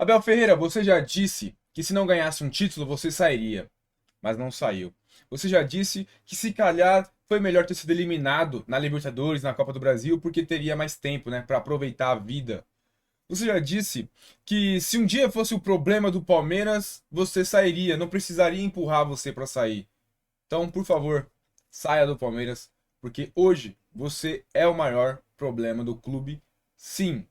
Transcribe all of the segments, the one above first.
Abel Ferreira, você já disse que se não ganhasse um título você sairia, mas não saiu. Você já disse que se calhar foi melhor ter sido eliminado na Libertadores, na Copa do Brasil, porque teria mais tempo, né, para aproveitar a vida. Você já disse que se um dia fosse o problema do Palmeiras, você sairia, não precisaria empurrar você para sair. Então, por favor, saia do Palmeiras, porque hoje você é o maior problema do clube, sim.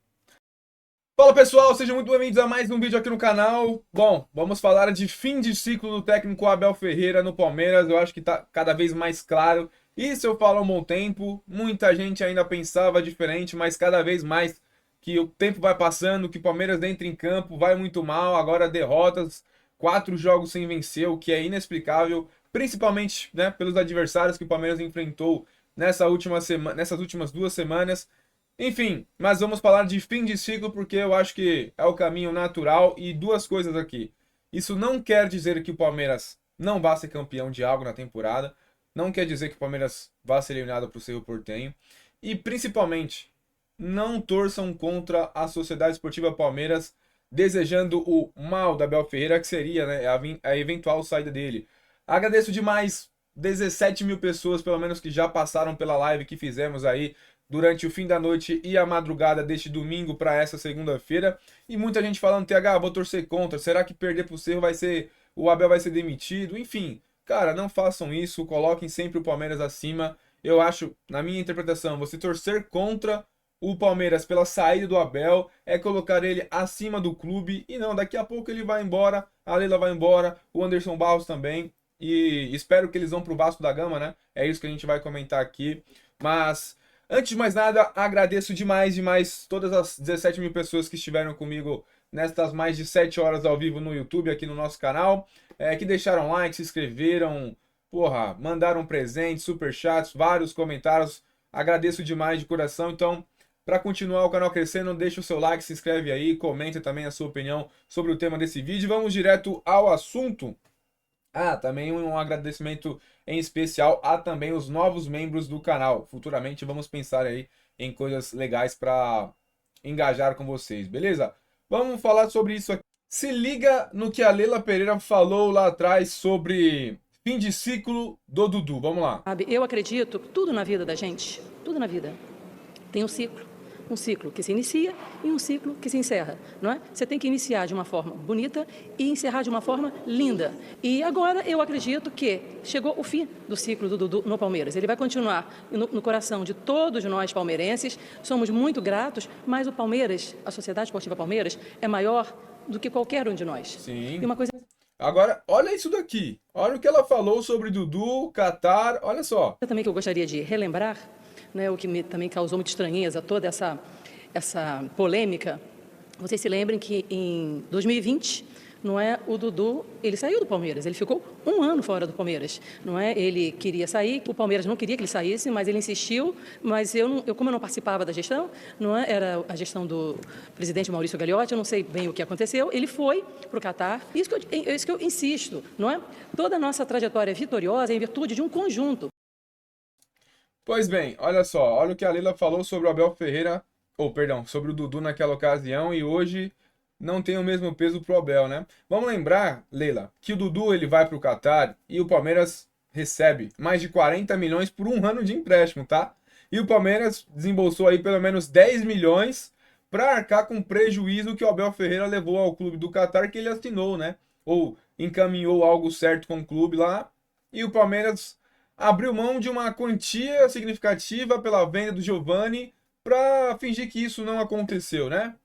Fala pessoal, sejam muito bem-vindos a mais um vídeo aqui no canal. Bom, vamos falar de fim de ciclo do técnico Abel Ferreira no Palmeiras. Eu acho que tá cada vez mais claro. Isso eu falo há um bom tempo. Muita gente ainda pensava diferente, mas cada vez mais que o tempo vai passando, que o Palmeiras entra em campo, vai muito mal. Agora derrotas, 4 jogos sem vencer, o que é inexplicável, principalmente, né, pelos adversários que o Palmeiras enfrentou nessas últimas 2 semanas. Enfim, mas vamos falar de fim de ciclo porque eu acho que é o caminho natural e duas coisas aqui. Isso não quer dizer que o Palmeiras não vá ser campeão de algo na temporada, não quer dizer que o Palmeiras vá ser eliminado para o Cerro Porteño e principalmente não torçam contra a Sociedade Esportiva Palmeiras desejando o mal da Abel Ferreira, que seria, né, a eventual saída dele. Agradeço demais 17 mil pessoas, pelo menos, que já passaram pela live que fizemos aí durante o fim da noite e a madrugada deste domingo para essa segunda-feira. E muita gente falando, TH, vou torcer contra. Será que perder pro Cerro vai ser. O Abel vai ser demitido? Enfim, cara, não façam isso. Coloquem sempre o Palmeiras acima. Eu acho, na minha interpretação, você torcer contra o Palmeiras pela saída do Abel é colocar ele acima do clube. E não, daqui a pouco ele vai embora, a Leila vai embora, o Anderson Barros também. E espero que eles vão pro Vasco da Gama, né? É isso que a gente vai comentar aqui. Mas antes de mais nada, agradeço demais todas as 17 mil pessoas que estiveram comigo nestas mais de 7 horas ao vivo no YouTube, aqui no nosso canal, que deixaram like, se inscreveram, porra, mandaram presentes, superchats, vários comentários. Agradeço demais de coração. Então, para continuar o canal crescendo, deixa o seu like, se inscreve aí, comenta também a sua opinião sobre o tema desse vídeo. Vamos direto ao assunto. Também um agradecimento em especial a também os novos membros do canal. Futuramente vamos pensar aí em coisas legais para engajar com vocês, beleza? Vamos falar sobre isso aqui. Se liga no que a Leila Pereira falou lá atrás sobre fim de ciclo do Dudu. Vamos lá. Sabe, eu acredito que tudo na vida da gente, tudo na vida, tem um ciclo. Um ciclo que se inicia e um ciclo que se encerra, não é? Você tem que iniciar de uma forma bonita e encerrar de uma forma linda. E agora eu acredito que chegou o fim do ciclo do Dudu no Palmeiras. Ele vai continuar no coração de todos nós palmeirenses. Somos muito gratos, mas o Palmeiras, a Sociedade Esportiva Palmeiras, é maior do que qualquer um de nós. Sim. E uma coisa Agora, olha isso daqui. Olha o que ela falou sobre Dudu, Catar. Olha só. também que eu gostaria de relembrar, né, o que também causou muita estranheza, toda essa polêmica. Vocês se lembrem que em 2020, não é, o Dudu, ele saiu do Palmeiras, ele ficou um ano fora do Palmeiras, não é? Ele queria sair, o Palmeiras não queria que ele saísse, mas ele insistiu, mas como eu não participava da gestão, não é? Era a gestão do presidente Maurício Gagliotti, eu não sei bem o que aconteceu, ele foi para o Catar, isso que eu insisto, não é? Toda a nossa trajetória vitoriosa é em virtude de um conjunto. Pois bem, olha só, olha o que a Leila falou sobre o Abel Ferreira, ou perdão, sobre o Dudu naquela ocasião e hoje não tem o mesmo peso pro Abel, né? Vamos lembrar, Leila, que o Dudu ele vai pro Catar e o Palmeiras recebe mais de 40 milhões por um ano de empréstimo, tá? E o Palmeiras desembolsou aí pelo menos 10 milhões para arcar com o prejuízo que o Abel Ferreira levou ao clube do Catar que ele assinou, né? Ou encaminhou algo certo com o clube lá e o Palmeiras abriu mão de uma quantia significativa pela venda do Giovani para fingir que isso não aconteceu, né?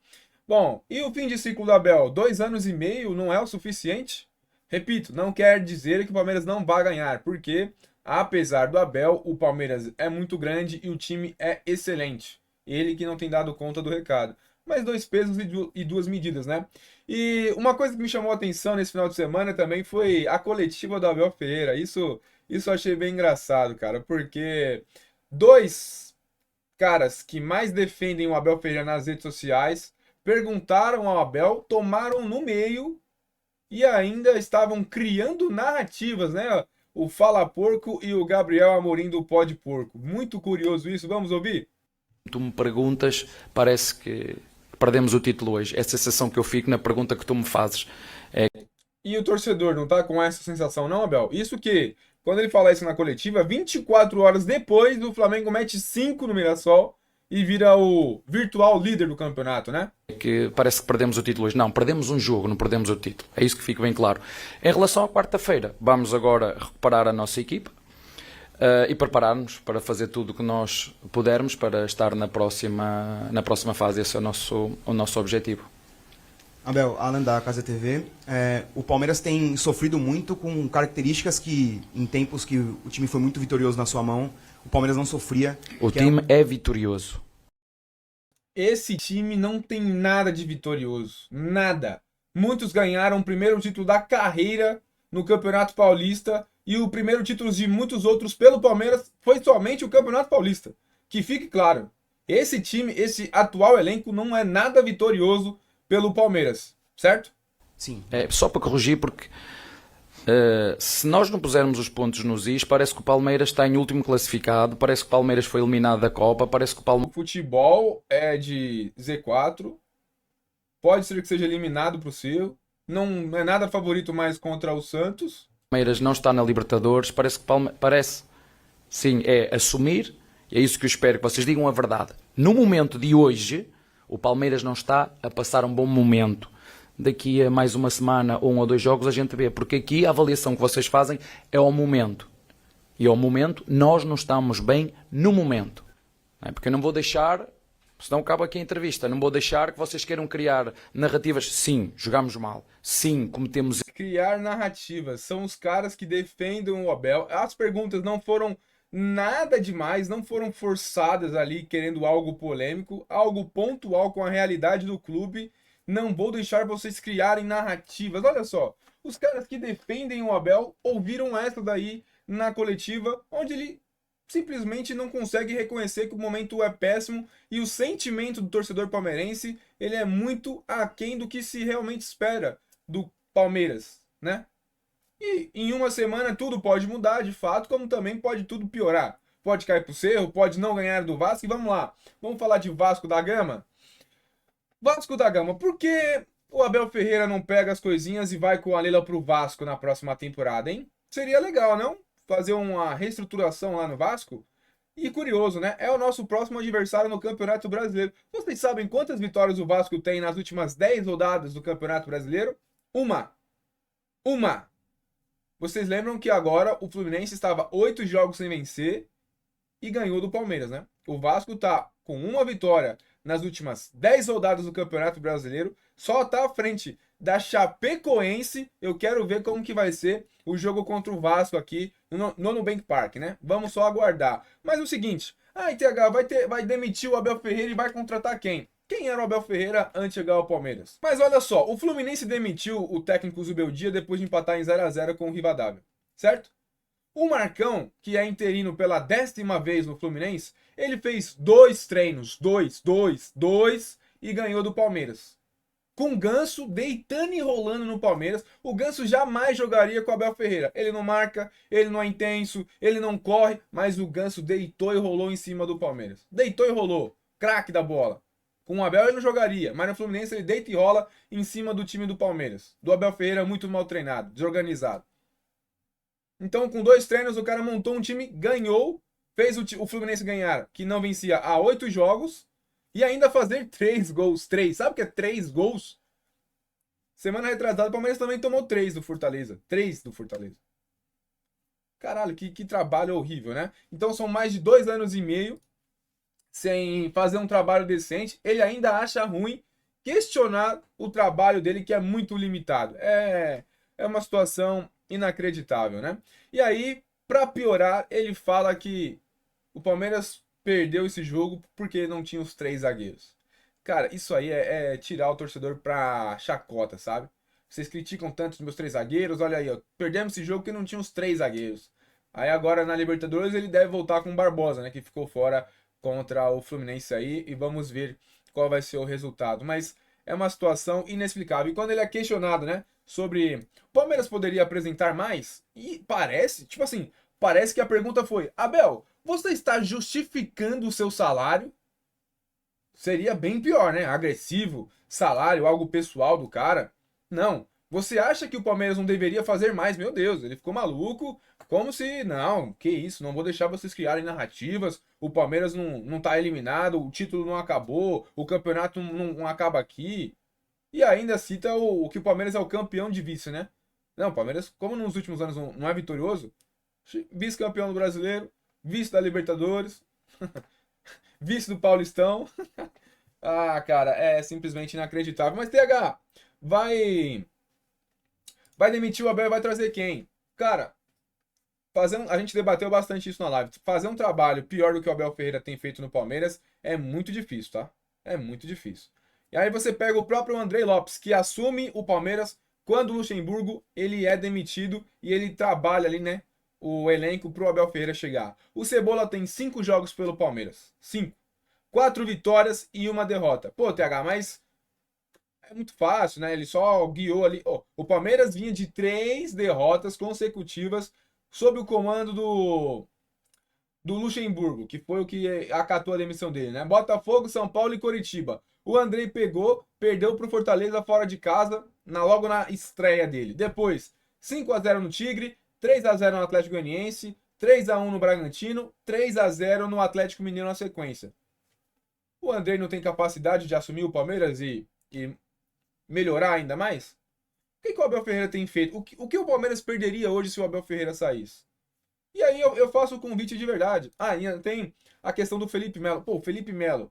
Bom, e o fim de ciclo do Abel? 2 anos e meio não é o suficiente? Repito, não quer dizer que o Palmeiras não vai ganhar, porque apesar do Abel, o Palmeiras é muito grande e o time é excelente. Ele que não tem dado conta do recado. Mas dois pesos e duas medidas, né? E uma coisa que me chamou a atenção nesse final de semana também foi a coletiva do Abel Ferreira. Isso eu achei bem engraçado, cara, porque dois caras que mais defendem o Abel Ferreira nas redes sociais perguntaram ao Abel, tomaram no meio e ainda estavam criando narrativas, né? O Fala Porco e o Gabriel Amorim do Pode Porco. Muito curioso isso, vamos ouvir? Tu me perguntas, parece que perdemos o título hoje. É a sensação que eu fico na pergunta que tu me fazes. E o torcedor não tá com essa sensação, não, Abel? Isso que, quando ele fala isso na coletiva, 24 horas depois, o Flamengo mete 5 no Mirassol e vira o virtual líder do campeonato, né? Que parece que perdemos o título hoje. Não, perdemos um jogo, não perdemos o título. É isso que fica bem claro. Em relação à quarta-feira, vamos agora recuperar a nossa equipa e preparar-nos para fazer tudo o que nós pudermos para estar na próxima fase. Esse é o nosso objetivo. Abel, Alan da Casa TV, o Palmeiras tem sofrido muito com características que, em tempos que o time foi muito vitorioso na sua mão, o Palmeiras não sofria. O time é vitorioso. Esse time não tem nada de vitorioso. Nada. Muitos ganharam o primeiro título da carreira no Campeonato Paulista e o primeiro título de muitos outros pelo Palmeiras foi somente o Campeonato Paulista. Que fique claro, esse time, esse atual elenco não é nada vitorioso pelo Palmeiras, certo? Sim. Só para corrigir, porque se nós não pusermos os pontos nos is, parece que o Palmeiras está em último classificado, parece que o Palmeiras foi eliminado da Copa, parece que o Palmeiras... O futebol é de Z4, pode ser que seja eliminado pro seu, não é nada favorito mais contra o Santos. Palmeiras não está na Libertadores, parece, sim, é assumir, e é isso que eu espero que vocês digam a verdade. No momento de hoje, o Palmeiras não está a passar um bom momento. Daqui a mais uma semana ou 1 ou 2 jogos a gente vê, porque aqui a avaliação que vocês fazem é ao momento. E ao momento nós não estamos bem no momento. Não é? Porque eu não vou deixar, senão acaba aqui a entrevista, não vou deixar que vocês queiram criar narrativas. Sim, jogamos mal. Sim, cometemos... Criar narrativas. São os caras que defendem o Abel. As perguntas não foram nada demais, não foram forçadas ali querendo algo polêmico, algo pontual com a realidade do clube. Não vou deixar vocês criarem narrativas. Olha só, os caras que defendem o Abel ouviram essa daí na coletiva, onde ele simplesmente não consegue reconhecer que o momento é péssimo e o sentimento do torcedor palmeirense, ele é muito aquém do que se realmente espera do Palmeiras, né? E em uma semana tudo pode mudar, de fato, como também pode tudo piorar. Pode cair pro Cerro, pode não ganhar do Vasco. E vamos lá, vamos falar de Vasco da Gama? Vasco da Gama, por que o Abel Ferreira não pega as coisinhas e vai com a Leila pro Vasco na próxima temporada, hein? Seria legal, não? Fazer uma reestruturação lá no Vasco? E curioso, né? É o nosso próximo adversário no Campeonato Brasileiro. Vocês sabem quantas vitórias o Vasco tem nas últimas 10 rodadas do Campeonato Brasileiro? Uma. Vocês lembram que agora o Fluminense estava 8 jogos sem vencer e ganhou do Palmeiras, né? O Vasco tá com uma vitória nas últimas 10 rodadas do Campeonato Brasileiro, só tá à frente da Chapecoense. Eu quero ver como que vai ser o jogo contra o Vasco aqui no Nubank Park, né? Vamos só aguardar. Mas é o seguinte, a ITH vai demitir o Abel Ferreira e vai contratar quem? Quem era o Abel Ferreira antes de chegar ao Palmeiras? Mas olha só, o Fluminense demitiu o técnico Zubeldia depois de empatar em 0-0 com o Rivadavia, certo? O Marcão, que é interino pela 10ª vez no Fluminense, ele fez 2 treinos, 2, e ganhou do Palmeiras. Com o Ganso deitando e rolando no Palmeiras, o Ganso jamais jogaria com o Abel Ferreira. Ele não marca, ele não é intenso, ele não corre, mas o Ganso deitou e rolou em cima do Palmeiras. Deitou e rolou, craque da bola. Com o Abel ele não jogaria, mas no Fluminense ele deita e rola em cima do time do Palmeiras. Do Abel Ferreira muito mal treinado, desorganizado. Então, com 2 treinos, o cara montou um time, ganhou, fez o Fluminense ganhar, que não vencia há 8 jogos, e ainda fazer 3 gols. 3, sabe o que é 3 gols? Semana retrasada, o Palmeiras também tomou 3 do Fortaleza. 3 do Fortaleza. Caralho, que trabalho horrível, né? Então, são mais de 2 anos e meio sem fazer um trabalho decente. Ele ainda acha ruim questionar o trabalho dele, que é muito limitado. É uma situação inacreditável, né? E aí, para piorar, ele fala que o Palmeiras perdeu esse jogo porque não tinha os 3 zagueiros. Cara, isso aí é tirar o torcedor pra chacota, sabe? Vocês criticam tanto os meus 3 zagueiros, olha aí, ó, perdemos esse jogo porque não tinha os 3 zagueiros. Aí agora na Libertadores ele deve voltar com o Barbosa, né, que ficou fora contra o Fluminense aí, e vamos ver qual vai ser o resultado. Mas é uma situação inexplicável. E quando ele é questionado, né, sobre o Palmeiras poderia apresentar mais, e parece, tipo assim, parece que a pergunta foi: Abel, você está justificando o seu salário? seria bem pior, né? Agressivo, salário, algo pessoal do cara. Não. Você acha que o Palmeiras não deveria fazer mais? Meu Deus, ele ficou maluco. Como se, não, que isso, não vou deixar vocês criarem narrativas. O Palmeiras não tá eliminado, o título não acabou, o campeonato não acaba aqui. E ainda cita que o Palmeiras é o campeão de vice, né? Não, o Palmeiras, como nos últimos anos não é vitorioso, vice-campeão do Brasileiro, vice da Libertadores, vice do Paulistão. Ah, cara, é simplesmente inacreditável. Mas, TH, vai, vai demitir o Abel e vai trazer quem? Cara, a gente debateu bastante isso na live. Fazer um trabalho pior do que o Abel Ferreira tem feito no Palmeiras é muito difícil, tá? É muito difícil. E aí você pega o próprio Andrei Lopes, que assume o Palmeiras quando o Luxemburgo ele é demitido e ele trabalha ali, né? O elenco pro Abel Ferreira chegar. O Cebola tem 5 jogos pelo Palmeiras. 5. 4 vitórias e uma derrota. Pô, TH, mas é muito fácil, né? Ele só guiou ali. Oh, o Palmeiras vinha de 3 derrotas consecutivas sob o comando do Luxemburgo, que foi o que acatou a demissão dele, né? Botafogo, São Paulo e Coritiba. O Andrei pegou, perdeu pro Fortaleza fora de casa, logo na estreia dele. Depois, 5-0 no Tigre, 3-0 no Atlético Goianiense, 3-1 no Bragantino, 3-0 no Atlético Mineiro na sequência. O Andrei não tem capacidade de assumir o Palmeiras e melhorar ainda mais? O que o Abel Ferreira tem feito? O que o Palmeiras perderia hoje se o Abel Ferreira saísse? E aí eu faço o convite de verdade. Ah, ainda tem a questão do Felipe Melo. Pô, Felipe Melo,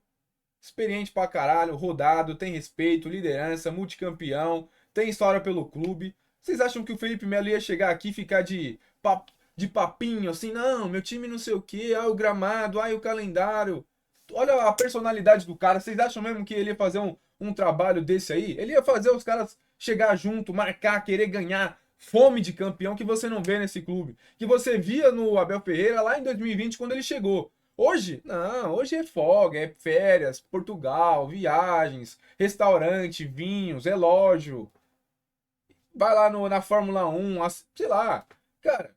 experiente pra caralho, rodado, tem respeito, liderança, multicampeão, tem história pelo clube. Vocês acham que o Felipe Melo ia chegar aqui e ficar de papinho, assim, não, meu time não sei o quê, o gramado, o calendário. Olha a personalidade do cara. Vocês acham mesmo que ele ia fazer um trabalho desse aí? Ele ia fazer os caras chegar junto, marcar, querer ganhar, fome de campeão que você não vê nesse clube. Que você via no Abel Ferreira lá em 2020 quando ele chegou. Hoje? Não, hoje é folga, é férias, Portugal, viagens, restaurante, vinhos, relógio. Vai lá na Fórmula 1, sei lá. Cara,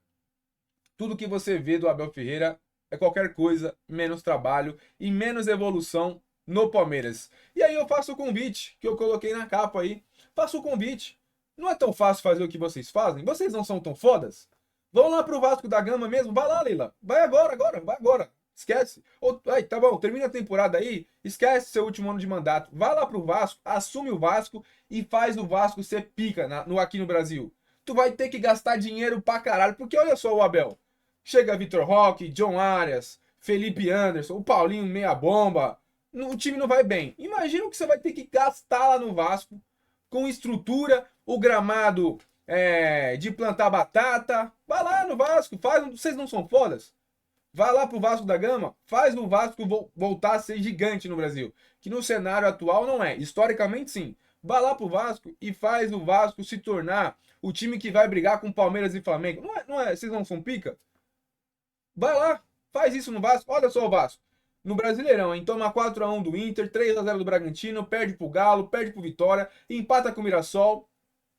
tudo que você vê do Abel Ferreira é qualquer coisa, menos trabalho e menos evolução no Palmeiras. E aí eu faço o convite que eu coloquei na capa aí. Faço o convite. Não é tão fácil fazer o que vocês fazem? Vocês não são tão fodas? Vão lá pro Vasco da Gama mesmo? Vai lá, Leila. Vai agora, vai agora. Esquece. Aí, tá bom, termina a temporada aí, esquece seu último ano de mandato. Vai lá pro Vasco, assume o Vasco e faz o Vasco ser pica aqui no Brasil. Tu vai ter que gastar dinheiro pra caralho, porque olha só o Abel. Chega Vitor Roque, John Arias, Felipe Anderson, o Paulinho meia bomba. O time não vai bem. Imagina o que você vai ter que gastar lá no Vasco, com estrutura, o gramado de plantar batata. Vai lá no Vasco, vocês não são fodas? Vai lá pro Vasco da Gama, faz o Vasco voltar a ser gigante no Brasil. Que no cenário atual não é. Historicamente, sim. Vai lá pro Vasco e faz o Vasco se tornar o time que vai brigar com Palmeiras e Flamengo. Não é? Vocês não são pica? Vai lá, faz isso no Vasco. Olha só o Vasco. No Brasileirão, hein? Toma 4-1 do Inter, 3-0 do Bragantino, perde pro Galo, perde pro Vitória, empata com o Mirassol,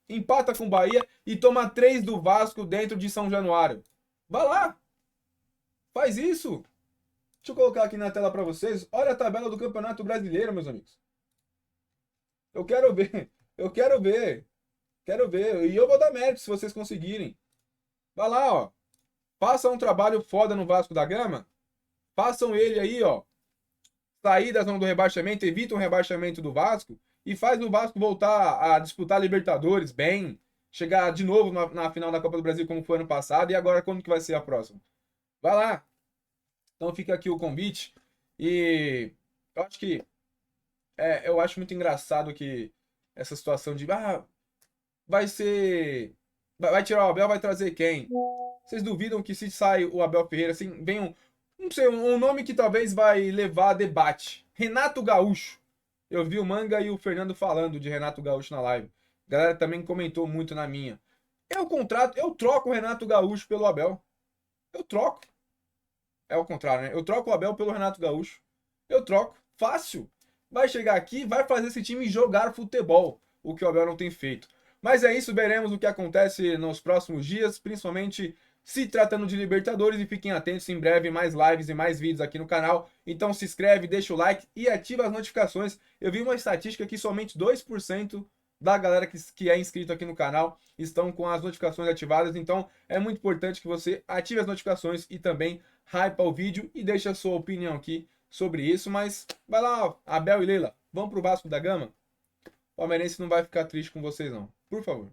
empata com o Bahia e toma 3 do Vasco dentro de São Januário. Vai lá. Faz isso. Deixa eu colocar aqui na tela para vocês. Olha a tabela do Campeonato Brasileiro, meus amigos. Eu quero ver. Eu quero ver. Quero ver. E eu vou dar mérito se vocês conseguirem. Vai lá, ó. Façam um trabalho foda no Vasco da Gama. Façam ele aí, ó. Sair da zona do rebaixamento, evita um rebaixamento do Vasco e faz o Vasco voltar a disputar Libertadores bem. Chegar de novo na final da Copa do Brasil como foi ano passado. E agora quando que vai ser a próxima? Vai lá. Então fica aqui o convite. E eu acho que eu acho muito engraçado que essa situação de vai ser. Vai tirar o Abel, vai trazer quem? Vocês duvidam que se sai o Abel Ferreira, assim, vem não sei, um nome que talvez vai levar a debate. Renato Gaúcho. Eu vi o Manga e o Fernando falando de Renato Gaúcho na live. A galera também comentou muito na minha. Eu troco o Renato Gaúcho pelo Abel. Eu troco. É o contrário, né? Eu troco o Abel pelo Renato Gaúcho. Eu troco. Fácil. Vai chegar aqui, vai fazer esse time jogar futebol. O que o Abel não tem feito. Mas é isso, veremos o que acontece nos próximos dias. Principalmente se tratando de Libertadores, e fiquem atentos, em breve mais lives e mais vídeos aqui no canal. Então se inscreve, deixa o like e ativa as notificações. Eu vi uma estatística que somente 2% da galera que é inscrito aqui no canal estão com as notificações ativadas, então é muito importante que você ative as notificações e também hypa o vídeo e deixe a sua opinião aqui sobre isso. Mas vai lá, ó, Abel e Leila, vamos pro Vasco da Gama? O palmeirense não vai ficar triste com vocês não, por favor.